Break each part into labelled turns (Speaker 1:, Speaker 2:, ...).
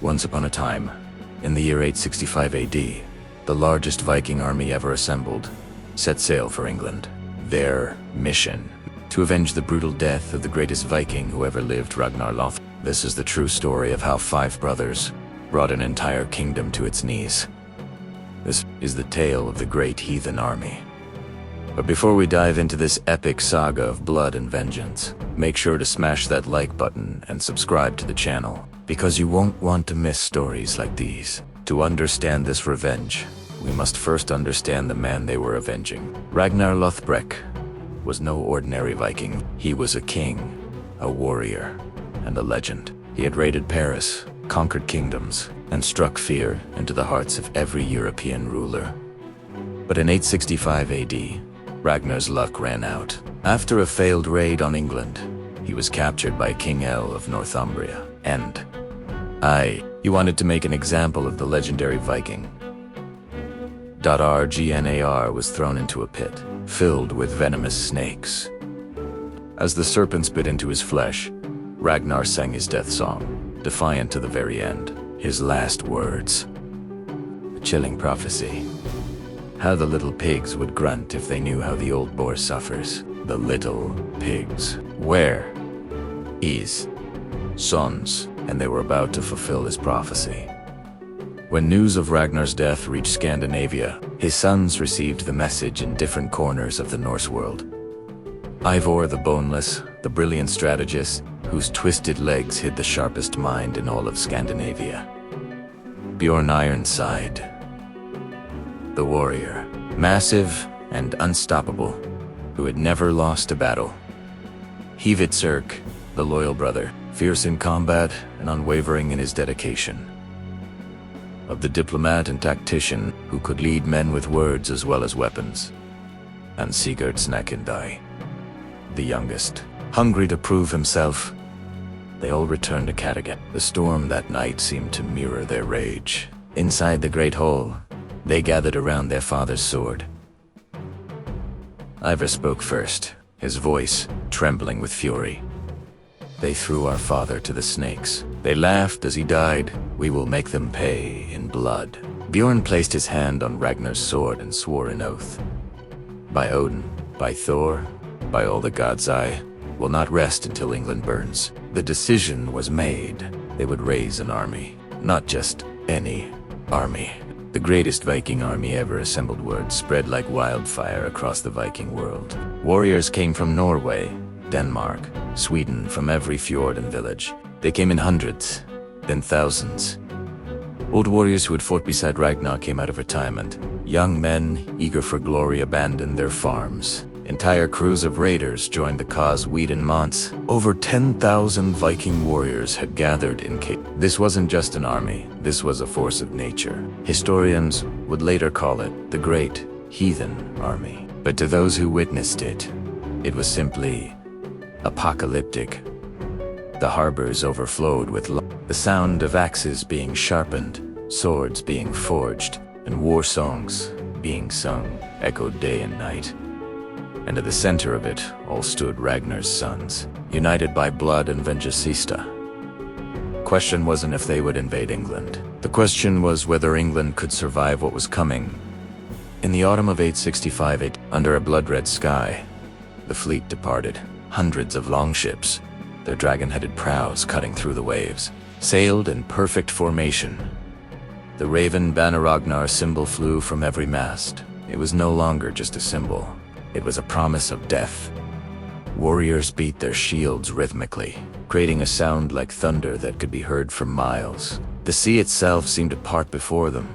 Speaker 1: Once upon a time, in the year 865 AD, the largest Viking army ever assembled set sail for England. Their mission: to avenge the brutal death of the greatest Viking who ever lived, Ragnar Lothbrok. This is the true story of how 5 brothers brought an entire kingdom to its knees. This is the tale of the great heathen army. But before we dive into this epic saga of blood and vengeance, make sure to smash that like button and subscribe to the channel, because you won't want to miss stories like these. To understand this revenge, we must first understand the man they were avenging. Ragnar Lothbrok was no ordinary Viking. He was a king, a warrior, and a legend. He had raided Paris, conquered kingdoms, and struck fear into the hearts of every European ruler. But in 865 AD, Ragnar's luck ran out. After a failed raid on England, he was captured by King El of Northumbria, and he wanted to make an example of the legendary Viking. Ragnar was thrown into a pit, filled with venomous snakes. As the serpents bit into his flesh, Ragnar sang his death song, defiant to the very end. His last words: a chilling prophecy. How the little pigs would grunt if they knew how the old boar suffers. The little pigs. Where? His sons, and they were about to fulfill his prophecy. When news of Ragnar's death reached Scandinavia, his sons received the message in different corners of the Norse world. Eivor the Boneless, the brilliant strategist, whose twisted legs hid the sharpest mind in all of Scandinavia. Bjorn Ironside, the warrior, massive and unstoppable, who had never lost a battle. Hivitsirk, the loyal brother, fierce in combat and unwavering in his dedication. Of the diplomat and tactician who could lead men with words as well as weapons. And Sigurd Snakendai, the youngest, hungry to prove himself. They all returned to Kattegat. The storm that night seemed to mirror their rage. Inside the great hall, they gathered around their father's sword. Eivor spoke first, his voice trembling with fury. They threw our father to the snakes. They laughed as he died. We will make them pay in blood. Bjorn placed his hand on Ragnar's sword and swore an oath. By Odin, by Thor, by all the gods, I will not rest until England burns. The decision was made. They would raise an army. Not just any army. The greatest Viking army ever assembled. Word spread like wildfire across the Viking world. Warriors came from Norway, Denmark, Sweden, from every fjord and village. They came in hundreds, then thousands. Old warriors who had fought beside Ragnar came out of retirement. Young men, eager for glory, abandoned their farms. Entire crews of raiders joined the cause. Weed and Mons. Over 10,000 Viking warriors had gathered in Cape. This wasn't just an army, this was a force of nature. Historians would later call it the Great Heathen Army. But to those who witnessed it, it was simply apocalyptic. The harbors overflowed with the sound of axes being sharpened, swords being forged, and war songs being sung echoed day and night. And at the center of it all stood Ragnar's sons, united by blood and vengeancista. The question wasn't if they would invade England. The question was whether England could survive what was coming. In the autumn of 865, under a blood-red sky, the fleet departed. Hundreds of longships, their dragon-headed prows cutting through the waves, sailed in perfect formation. The raven banner Ragnar symbol flew from every mast. It was no longer just a symbol. It was a promise of death. Warriors beat their shields rhythmically, creating a sound like thunder that could be heard for miles. The sea itself seemed to part before them.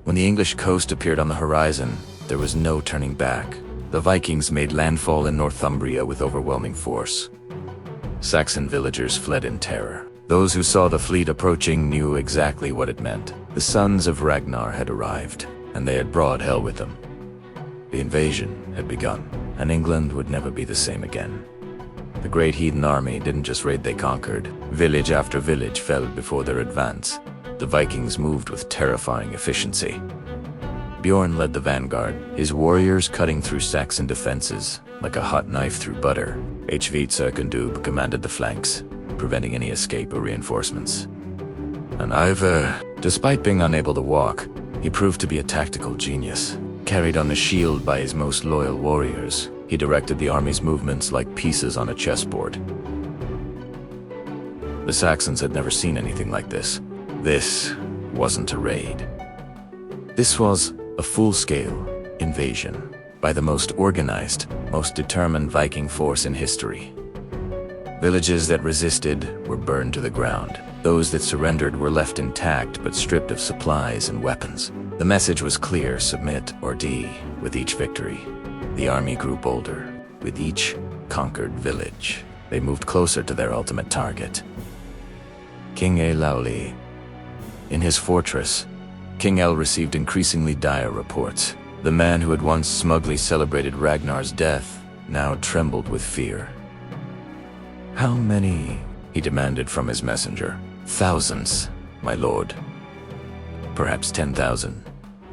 Speaker 1: When the English coast appeared on the horizon, there was no turning back. The Vikings made landfall in Northumbria with overwhelming force. Saxon villagers fled in terror. Those who saw the fleet approaching knew exactly what it meant. The sons of Ragnar had arrived, and they had brought hell with them. The invasion had begun, and England would never be the same again. The great heathen army didn't just raid, they conquered. Village after village fell before their advance. The Vikings moved with terrifying efficiency. Bjorn led the vanguard, his warriors cutting through Saxon defenses like a hot knife through butter. Hvidsirk commanded the flanks, preventing any escape or reinforcements. And Ivar, despite being unable to walk, he proved to be a tactical genius. Carried on a shield by his most loyal warriors, he directed the army's movements like pieces on a chessboard. The Saxons had never seen anything like this. This wasn't a raid. This was a full-scale invasion by the most organized, most determined Viking force in history. Villages that resisted were burned to the ground. Those that surrendered were left intact but stripped of supplies and weapons. The message was clear: submit or die. With each victory, the army grew bolder. With each conquered village, they moved closer to their ultimate target. King Eolauli. In his fortress, King El received increasingly dire reports. The man who had once smugly celebrated Ragnar's death now trembled with fear. "How many?" he demanded from his messenger. "Thousands, my lord. Perhaps 10,000,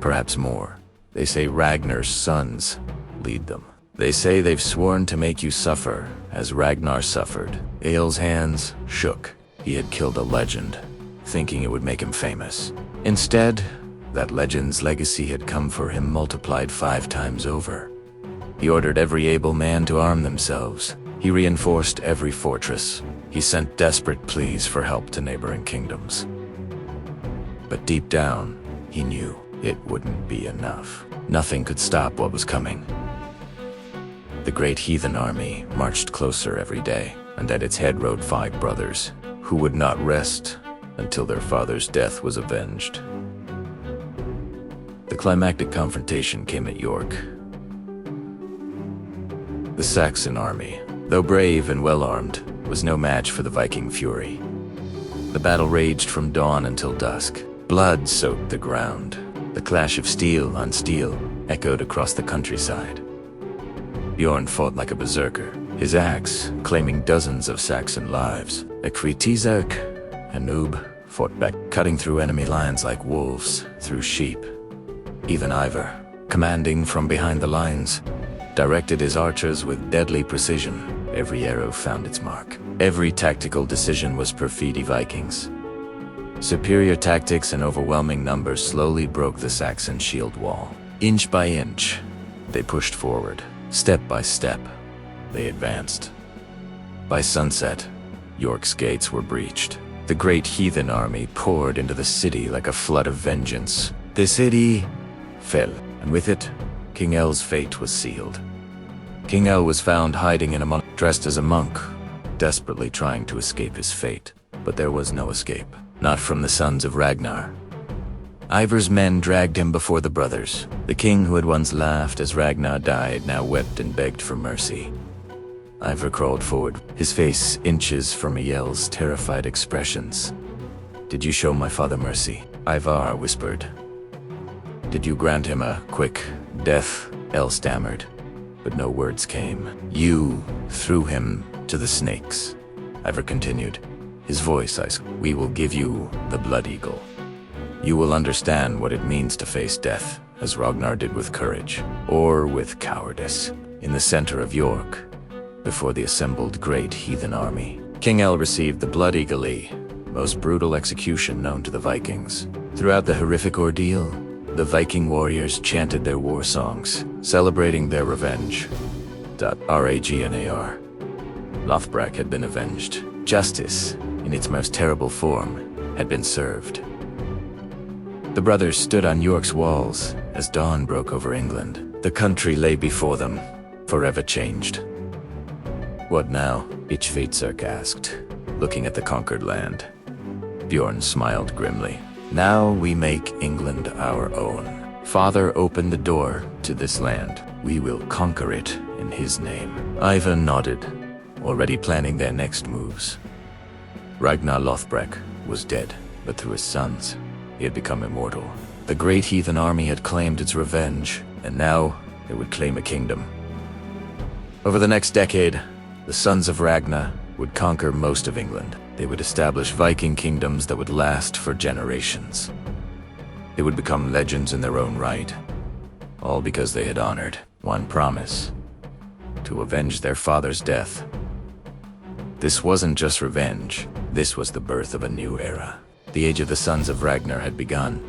Speaker 1: perhaps more. They say Ragnar's sons lead them. They say they've sworn to make you suffer, as Ragnar suffered." Eol's hands shook. He had killed a legend, thinking it would make him famous. Instead, that legend's legacy had come for him multiplied 5 times over. He ordered every able man to arm themselves. He reinforced every fortress. He sent desperate pleas for help to neighboring kingdoms. But deep down, he knew it wouldn't be enough. Nothing could stop what was coming. The great heathen army marched closer every day, and at its head rode 5 brothers, who would not rest until their father's death was avenged. The climactic confrontation came at York. The Saxon army, though brave and well-armed, was no match for the Viking fury. The battle raged from dawn until dusk. Blood soaked the ground. The clash of steel on steel echoed across the countryside. Bjorn fought like a berserker, his axe claiming dozens of Saxon lives. Ekritisak and Noob fought back, cutting through enemy lines like wolves through sheep. Even Ivar, commanding from behind the lines, directed his archers with deadly precision. Every arrow found its mark. Every tactical decision was perfidi Vikings. Superior tactics and overwhelming numbers slowly broke the Saxon shield wall. Inch by inch, they pushed forward. Step by step, they advanced. By sunset, York's gates were breached. The great heathen army poured into the city like a flood of vengeance. The city fell, and with it, King El's fate was sealed. King El was found hiding in a monk, dressed as a monk, desperately trying to escape his fate. But there was no escape, not from the sons of Ragnar. Ivar's men dragged him before the brothers. The king who had once laughed as Ragnar died now wept and begged for mercy. Ivar crawled forward, his face inches from Eol's terrified expressions. "Did you show my father mercy?" Ivar whispered. "Did you grant him a quick death?" El stammered, but no words came. "You threw him to the snakes," Ivar continued, his voice ice. "We will give you the Blood Eagle. You will understand what it means to face death, as Ragnar did with courage, or with cowardice, in the center of York, before the assembled great heathen army." King El received the Blood Eagle, most brutal execution known to the Vikings. Throughout the horrific ordeal, the Viking warriors chanted their war songs, celebrating their revenge. Ragnar Lothbrok had been avenged. Justice, in its most terrible form, had been served. The brothers stood on York's walls as dawn broke over England. The country lay before them, forever changed. "What now?" Ichvitserk asked, looking at the conquered land. Bjorn smiled grimly. "Now we make England our own. Father opened the door to this land. We will conquer it in his name." Ivan nodded, already planning their next moves. Ragnar Lothbrok was dead, but through his sons, he had become immortal. The great heathen army had claimed its revenge, and now it would claim a kingdom. Over the next decade, the sons of Ragnar would conquer most of England. They would establish Viking kingdoms that would last for generations. They would become legends in their own right, all because they had honored one promise: to avenge their father's death. This wasn't just revenge, this was the birth of a new era. The age of the sons of Ragnar had begun.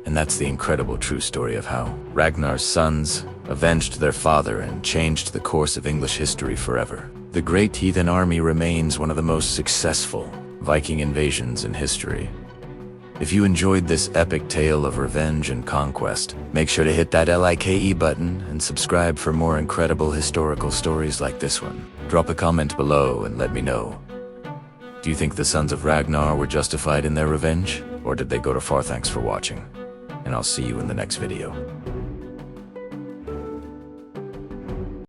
Speaker 1: And that's the incredible true story of how Ragnar's sons avenged their father and changed the course of English history forever. The Great Heathen Army remains one of the most successful Viking invasions in history. If you enjoyed this epic tale of revenge and conquest, make sure to hit that like button and subscribe for more incredible historical stories like this one. Drop a comment below and let me know. Do you think the sons of Ragnar were justified in their revenge? Or did they go too far? Thanks for watching, and I'll see you in the next video.